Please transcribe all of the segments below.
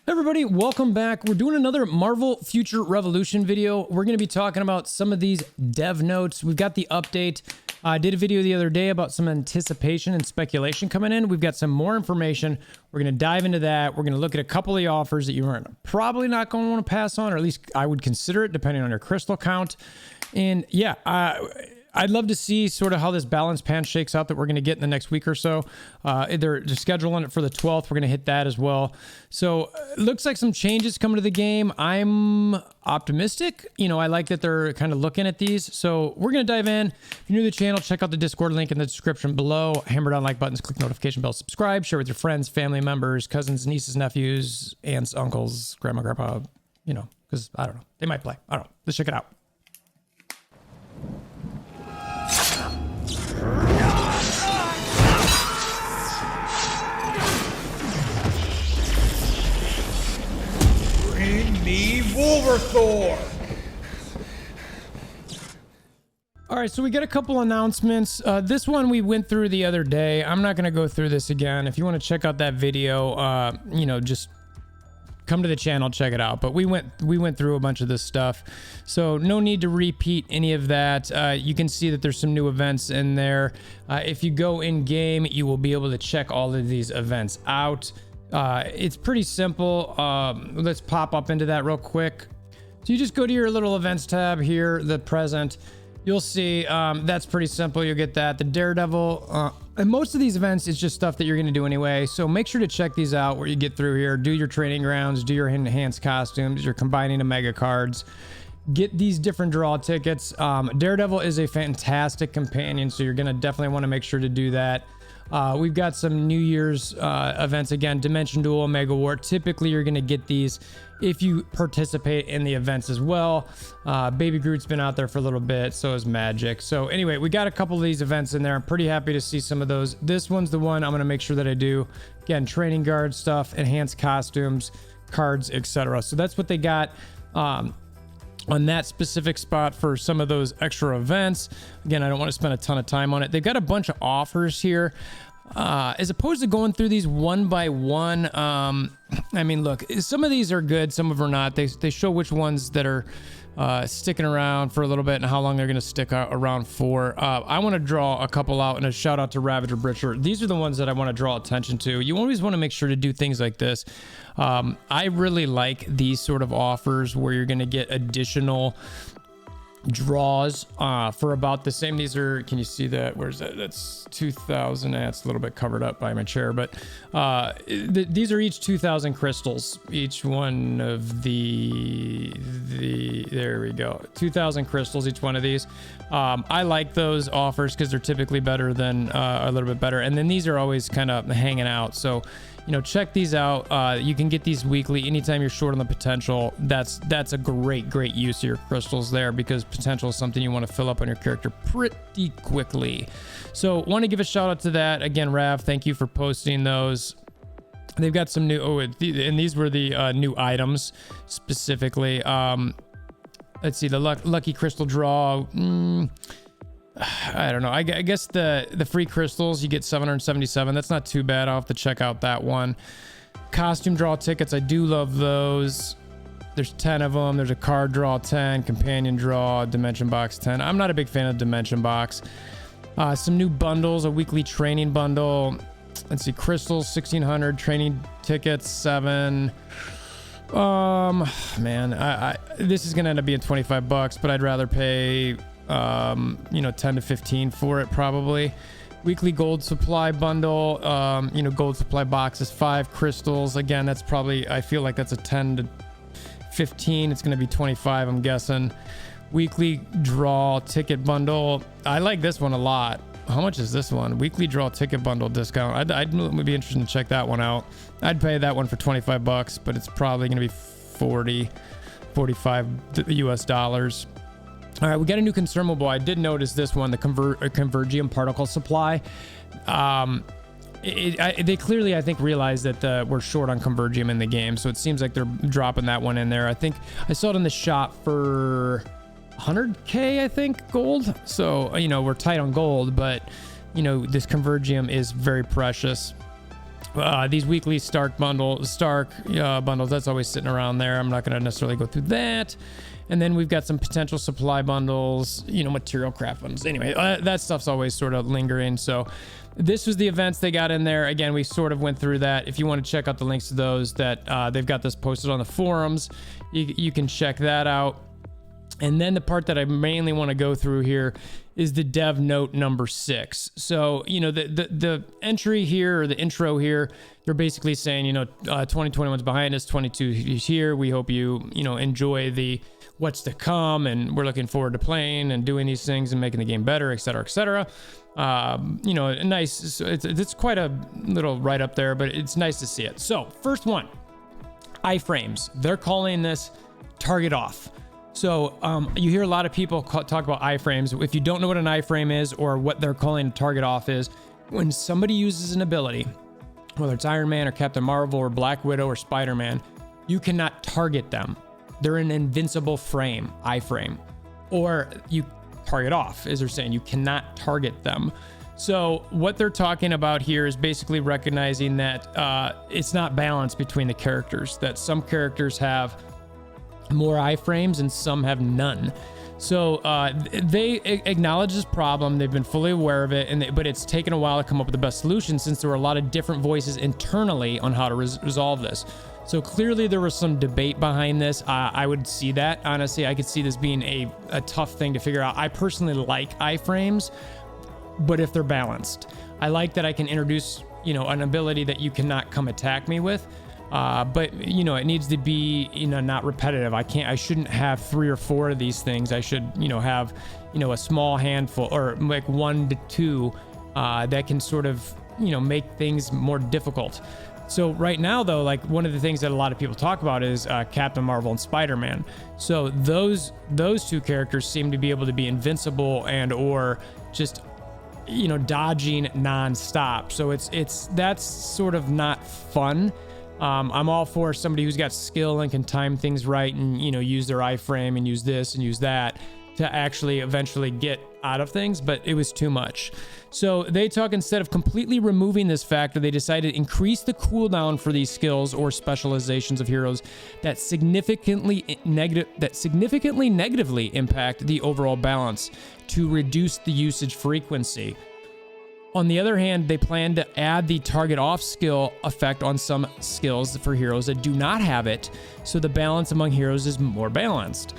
Everybody, welcome back. We're doing another Marvel Future Revolution video. We're going to be talking about some of these dev notes. We've got the update. I did a video the other day about some anticipation and speculation coming in. We've got some more information. We're going to dive into that. We're going to look at a couple of the offers that you are probably not going to want to pass on, or at least I would consider it depending on your crystal count. And yeah, I'd love to see sort of how this balance pan shakes out that we're going to get in the next week or so. They're scheduling it for the 12th. We're going to hit that as well. So it looks like some changes coming to the game. I'm optimistic. You know, I like that they're kind of looking at these. So we're going to dive in. If you're new to the channel, check out the Discord link in the description below. Hammer down like buttons, click notification bell, subscribe, share with your friends, family members, cousins, nieces, nephews, aunts, uncles, grandma, grandpa, you know, because I don't know. They might play. I don't know. Let's check it out. Bring me WolverThor! All right, so we got a couple announcements. This one we went through the other day. I'm not going to go through this again. If you want to check out that video, you know, just come to the channel, check it out. But we went through a bunch of this stuff, so no need to repeat any of that. You can see that there's some new events in there. If you go in game, you will be able to check all of these events out. It's pretty simple. Let's pop up into that real quick. So you just go to your little events tab here, the present. You'll see that's pretty simple. You'll get that. The Daredevil, and most of these events is just stuff that you're going to do anyway. So make sure to check these out where you get through here. Do your training grounds, do your enhanced costumes, you're combining the mega cards. Get these different draw tickets. Daredevil is a fantastic companion, so you're going to definitely want to make sure to do that. We've got some New Year's events again, Dimension Duel, Mega War. Typically, you're going to get these if you participate in the events as well. Baby Groot's been out there for a little bit, so is Magic. So anyway, we got a couple of these events in there. I'm pretty happy to see some of those. This one's the one I'm going to make sure that I do. Again, training guard stuff, enhanced costumes, cards, etc. So that's what they got on that specific spot for some of those extra events. Again, I don't want to spend a ton of time on it. They've got a bunch of offers here. As opposed to going through these one by one, I mean, look, some of these are good, some of them are not. They show which ones that are sticking around for a little bit and how long they're going to stick around for. I want to draw a couple out, and a shout out to Ravager Britcher. These are the ones that I want to draw attention to. You always want to make sure to do things like this. I really like these sort of offers where you're going to get additional draws for about the same. These are, can you see that? Where's that? That's 2,000. That's a little bit covered up by my chair, but these are each 2,000 crystals. Each one of there we go, 2,000 crystals each one of these. I like those offers because they're typically better than a little bit better, and then these are always kind of hanging out. So you know, check these out. You can get these weekly anytime you're short on the potential. That's a great use of your crystals there, because potential is something you want to fill up on your character pretty quickly. So want to give a shout out to that. Again, Rav, thank you for posting those. They've got some new, and these were the new items specifically. Let's see, the lucky crystal draw. I don't know. I guess the free crystals, you get 777. That's not too bad. I'll have to check out that one. Costume draw tickets, I do love those. There's 10 of them. There's a card draw 10, companion draw, dimension box 10. I'm not a big fan of dimension box. Some new bundles, a weekly training bundle. Let's see, crystals 1,600, training tickets 7. Man, this is gonna end up being 25 bucks, but I'd rather pay you know, 10 to 15 for it probably. Weekly gold supply bundle, you know, gold supply boxes, 5 crystals. Again, that's probably, I feel like that's a 10 to 15. It's going to be 25, I'm guessing. Weekly draw ticket bundle. I like this one a lot. How much is this one? Weekly draw ticket bundle discount. I'd be interested to check that one out. I'd pay that one for 25 bucks, but it's probably going to be 40, 45 US dollars. All right, we got a new consumable. I did notice this one, the Convergium particle supply. They clearly, I think, realized that we're short on Convergium in the game, so it seems like they're dropping that one in there. I think I saw it in the shop for 100K, I think, gold. So, you know, we're tight on gold, but, you know, this Convergium is very precious. These weekly Stark bundles, that's always sitting around there. I'm not going to necessarily go through that. And then we've got some potential supply bundles, material craft bundles. Anyway, that stuff's always sort of lingering. So this was the events they got in there. Again, we sort of went through that. If you want to check out the links to those, that they've got this posted on the forums, you can check that out. And then the part that I mainly want to go through here is the dev note number 6. So, the entry here, or the intro here, they're basically saying, 2021's behind us, 22 is here. We hope you, enjoy the what's to come, and we're looking forward to playing and doing these things and making the game better, et cetera, et cetera. Nice. It's quite a little right up there, but it's nice to see it. So first one, iframes. They're calling this target off. So you hear a lot of people talk about iframes. If you don't know what an iframe is, or what they're calling a target off is, when somebody uses an ability, whether it's Iron Man or Captain Marvel or Black Widow or Spider-Man, you cannot target them. They're an invincible frame, iframe. Or you target off, as they're saying, you cannot target them. So what they're talking about here is basically recognizing that it's not balanced between the characters, that some characters have more iframes and some have none. So they acknowledge this problem. They've been fully aware of it, but it's taken a while to come up with the best solution, since there were a lot of different voices internally on how to resolve this. So clearly there was some debate behind this. I would see that. Honestly, I could see this being a tough thing to figure out. I personally like iframes, but if they're balanced. I like that I can introduce, an ability that you cannot come attack me with. But it needs to be, not repetitive. I shouldn't have 3 or 4 of these things. I should, have, a small handful, or like 1 to 2, that can sort of, make things more difficult. So right now though, like one of the things that a lot of people talk about is, Captain Marvel and Spider-Man. So those 2 characters seem to be able to be invincible and, or just, dodging nonstop. So that's sort of not fun. I'm all for somebody who's got skill and can time things right and, use their iframe and use this and use that to actually eventually get out of things, but it was too much. So they talk, instead of completely removing this factor, they decided to increase the cooldown for these skills or specializations of heroes that significantly negatively impact the overall balance to reduce the usage frequency. On the other hand, they plan to add the target off skill effect on some skills for heroes that do not have it, so the balance among heroes is more balanced.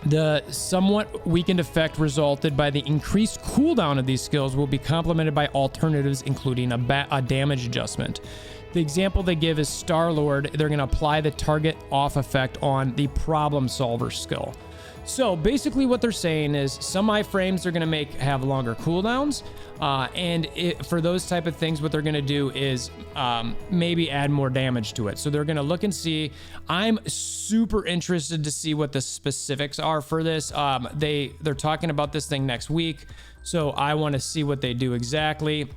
The somewhat weakened effect resulted by the increased cooldown of these skills will be complemented by alternatives, including a damage adjustment. The example they give is Star-Lord. They're going to apply the target off effect on the problem solver skill. So basically what they're saying is some iframes are going to have longer cooldowns, and for those type of things, what they're going to do is maybe add more damage to it. So they're going to look and see. I'm super interested to see what the specifics are for this. They're talking about this thing next week, so I want to see what they do exactly.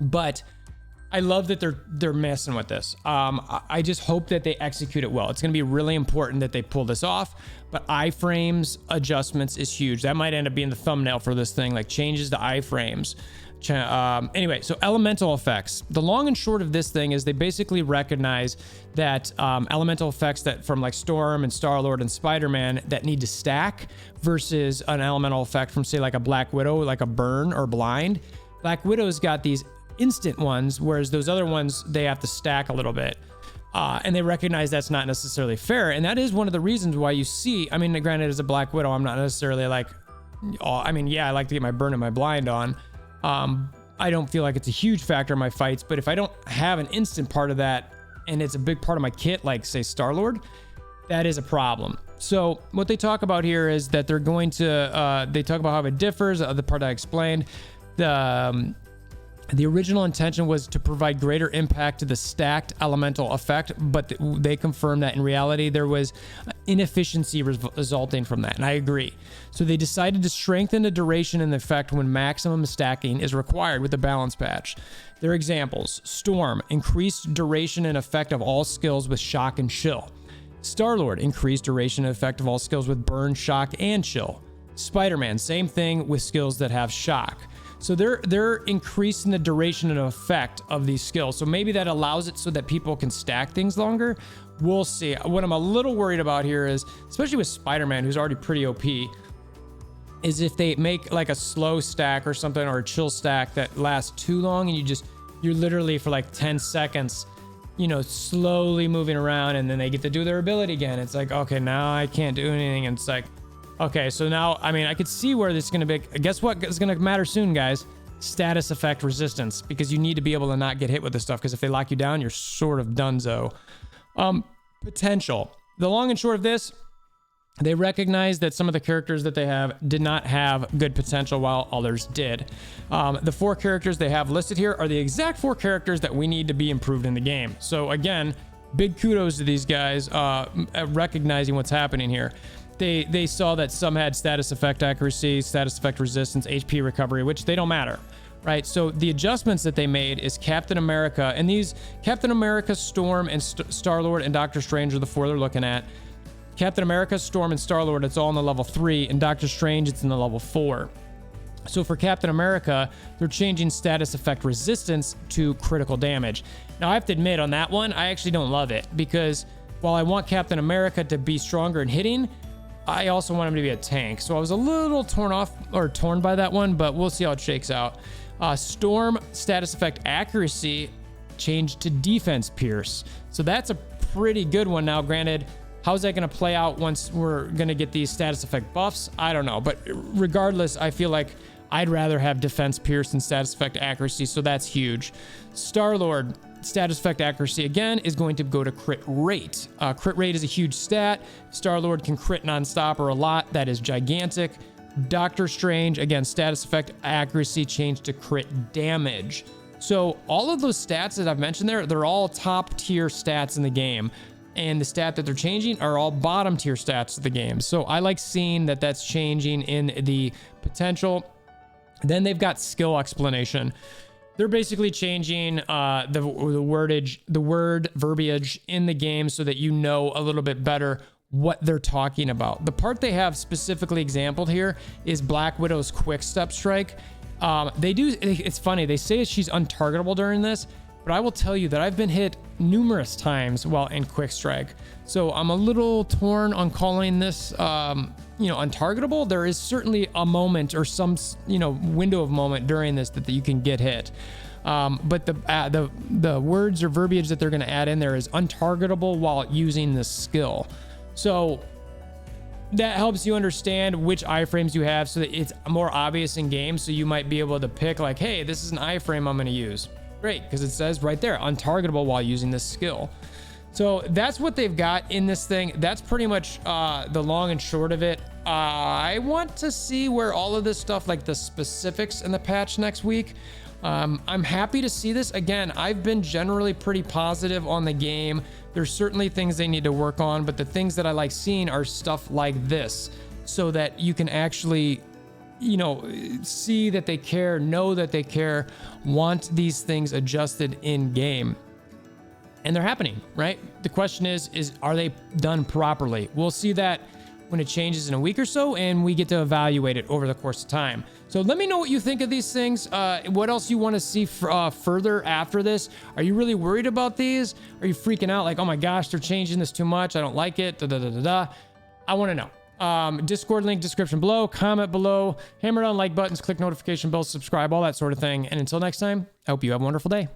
But I love that they're messing with this. I just hope that they execute it well. It's going to be really important that they pull this off, but iframes adjustments is huge. That might end up being the thumbnail for this thing, like changes to iframes. Anyway, so elemental effects. The long and short of this thing is they basically recognize that elemental effects that from like Storm and Star-Lord and Spider-Man that need to stack versus an elemental effect from, say, like a Black Widow, like a burn or blind. Black Widow's got these instant ones, whereas those other ones, they have to stack a little bit. And they recognize that's not necessarily fair. And that is one of the reasons why you see, I mean, granted, as a Black Widow, I'm not necessarily like, I like to get my burn and my blind on. I don't feel like it's a huge factor in my fights, but if I don't have an instant part of that, and it's a big part of my kit, like say Star-Lord, that is a problem. So what they talk about here is that they're going to, they talk about how it differs, the part I explained. The original intention was to provide greater impact to the stacked elemental effect, but they confirmed that in reality there was inefficiency resulting from that, and I agree. So they decided to strengthen the duration and the effect when maximum stacking is required with the balance patch. Their examples: Storm, increased duration and effect of all skills with shock and chill. Star-Lord, increased duration and effect of all skills with burn, shock, and chill. Spider-Man, same thing with skills that have shock. So they're increasing the duration and effect of these skills. So maybe that allows it so that people can stack things longer. We'll see. What I'm a little worried about here is, especially with Spider-Man, who's already pretty OP, is if they make like a slow stack or something, or a chill stack that lasts too long, and you're literally for like 10 seconds, you know, slowly moving around, and then they get to do their ability again. It's like, okay, now I can't do anything. And it's like, okay, so now, I mean, I could see where this is going to be. Guess what is going to matter soon, guys? Status effect resistance, because you need to be able to not get hit with this stuff, because if they lock you down, you're sort of donezo. Potential. The long and short of this, they recognize that some of the characters that they have did not have good potential while others did. The 4 characters they have listed here are the exact 4 characters that we need to be improved in the game. So again, big kudos to these guys at recognizing what's happening here. They saw that some had status effect accuracy, status effect resistance, HP recovery, which they don't matter, right? So the adjustments that they made is Captain America, and these Captain America, Storm, and Star-Lord and Doctor Strange are the 4 they're looking at. Captain America, Storm, and Star-Lord, it's all in the level 3, and Doctor Strange, it's in the level 4. So for Captain America, they're changing status effect resistance to critical damage. Now, I have to admit, on that one, I actually don't love it, because while I want Captain America to be stronger in hitting, I also want him to be a tank. So I was a little torn by that one, but we'll see how it shakes out. Storm status effect accuracy changed to defense pierce. So that's a pretty good one. Now, granted, how's that going to play out once we're going to get these status effect buffs? I don't know. But regardless, I feel like I'd rather have defense pierce than status effect accuracy. So that's huge. Star-Lord status effect accuracy, again, is going to go to crit rate. Crit rate is a huge stat. Star-Lord can crit nonstop or a lot. That is gigantic. Doctor Strange, again, status effect accuracy changed to crit damage. So all of those stats that I've mentioned there, they're all top tier stats in the game. And the stat that they're changing are all bottom tier stats of the game. So I like seeing that that's changing in the potential. Then they've got skill explanation. They're basically changing the word verbiage in the game so that you know a little bit better what they're talking about. The part they have specifically exampled here is Black Widow's quick step strike. It's funny, they say she's untargetable during this, but I will tell you that I've been hit numerous times while in quick strike. So I'm a little torn on calling this, untargetable. There is certainly a moment or some, window of moment during this that you can get hit. But the words or verbiage that they're going to add in there is untargetable while using this skill. So that helps you understand which iframes you have so that it's more obvious in game. So you might be able to pick like, hey, this is an iframe I'm going to use. Great, because it says right there, untargetable while using this skill. So that's what they've got in this thing. That's pretty much the long and short of it. I want to see where all of this stuff, like the specifics in the patch next week. I'm happy to see this. Again, I've been generally pretty positive on the game. There's certainly things they need to work on, but the things that I like seeing are stuff like this, so that you can actually, see that they care, know that they care, want these things adjusted in game. And they're happening, right? The question is are they done properly? We'll see that when it changes in a week or so, and we get to evaluate it over the course of time. So let me know what you think of these things. What else you want to see further after this? Are you really worried about these? Are you freaking out like, oh my gosh, they're changing this too much, I don't like it, I want to know. Discord link description below, comment below, hammer down like buttons, click notification bells, subscribe, all that sort of thing. And until next time, I hope you have a wonderful day.